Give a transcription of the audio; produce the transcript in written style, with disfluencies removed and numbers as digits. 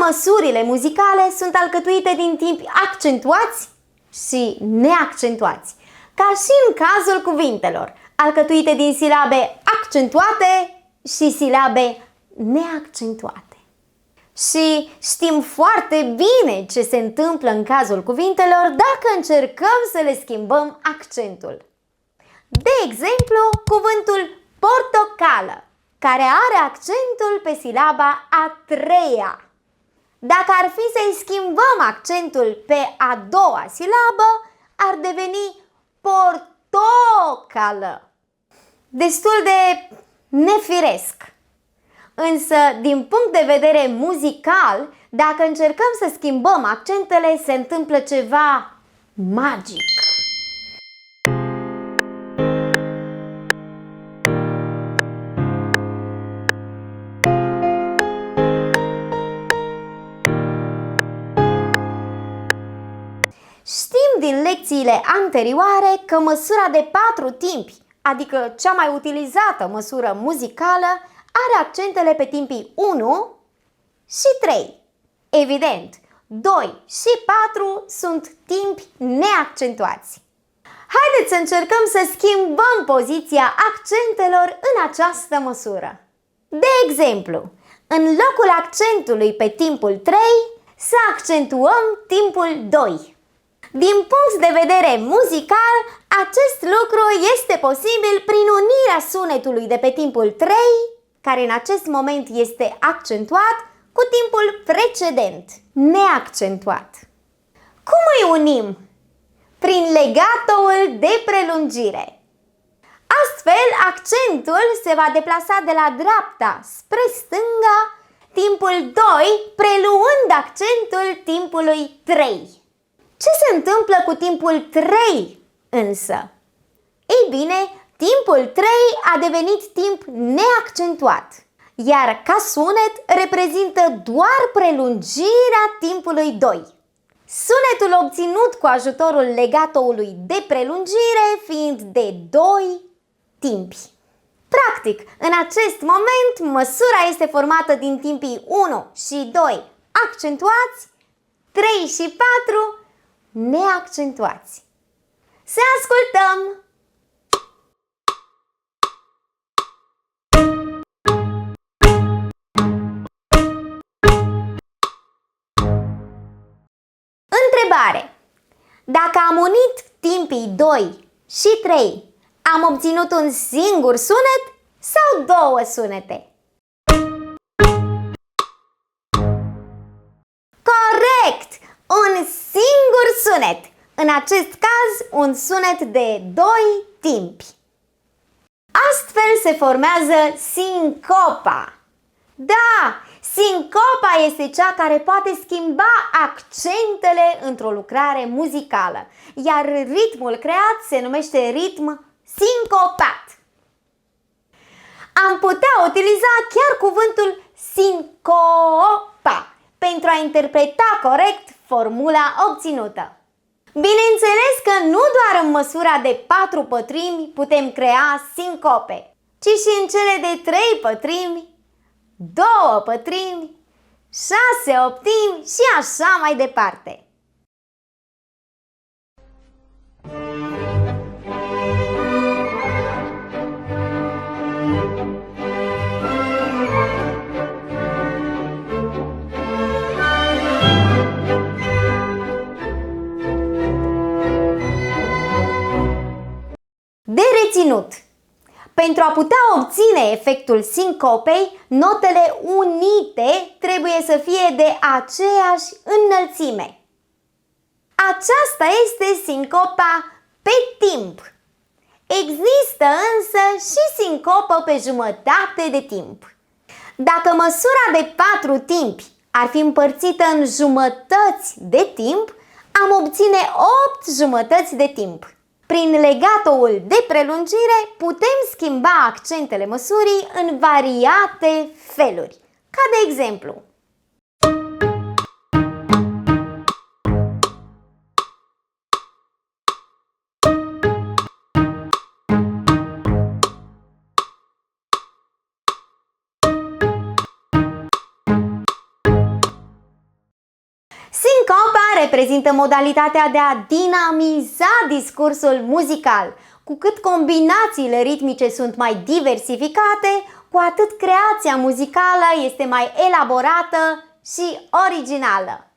măsurile muzicale sunt alcătuite din timpi accentuați și neaccentuați, ca și în cazul cuvintelor, alcătuite din silabe accentuate și silabe neaccentuate. Și știm foarte bine ce se întâmplă în cazul cuvintelor dacă încercăm să le schimbăm accentul. De exemplu, cuvântul portocală, care are accentul pe silaba a treia. Dacă ar fi să-i schimbăm accentul pe a doua silabă, ar deveni portocală. Destul de nefiresc. Însă, din punct de vedere muzical, dacă încercăm să schimbăm accentele, se întâmplă ceva magic. Știm din lecțiile anterioare că măsura de 4 timpi, adică cea mai utilizată măsură muzicală, are accentele pe timpii 1 și 3. Evident, 2 și 4 sunt timpi neaccentuați. Haideți să încercăm să schimbăm poziția accentelor în această măsură. De exemplu, în locul accentului pe timpul 3, să accentuăm timpul 2. Din punct de vedere muzical, acest lucru este posibil prin unirea sunetului de pe timpul 3, care în acest moment este accentuat, cu timpul precedent, neaccentuat. Cum îi unim? Prin legatoul de prelungire. Astfel, accentul se va deplasa de la dreapta spre stânga, timpul 2 preluând accentul timpului 3. Ce se întâmplă cu timpul 3 însă? Ei bine, timpul 3 a devenit timp neaccentuat, iar ca sunet reprezintă doar prelungirea timpului 2. Sunetul obținut cu ajutorul legatoului de prelungire fiind de 2 timpi. Practic, în acest moment, măsura este formată din timpii 1 și 2 accentuați, 3 și 4 neaccentuați. Să ascultăm! Întrebare. Dacă am unit timpii 2 și 3, am obținut un singur sunet sau două sunete? Corect! Un singur sunet! În acest caz, un sunet de 2 timpi. Astfel se formează sincopa. Da, sincopa este cea care poate schimba accentele într-o lucrare muzicală, iar ritmul creat se numește ritm sincopat. Am putea utiliza chiar cuvântul sincopa pentru a interpreta corect formula obținută. Bineînțeles că nu doar în măsura de 4 pătrimi putem crea sincope, ci și în cele de 3 pătrimi, 2 pătrimi, 6 optimi și așa mai departe. De reținut. Pentru a putea obține efectul sincopei, notele unite trebuie să fie de aceeași înălțime. Aceasta este sincopa pe timp. Există însă și sincopă pe jumătate de timp. Dacă măsura de 4 timpi ar fi împărțită în jumătăți de timp, am obține 8 jumătăți de timp. Prin legatoul de prelungire putem schimba accentele măsurii în variate feluri, ca de exemplu: reprezintă modalitatea de a dinamiza discursul muzical. Cu cât combinațiile ritmice sunt mai diversificate, cu atât creația muzicală este mai elaborată și originală.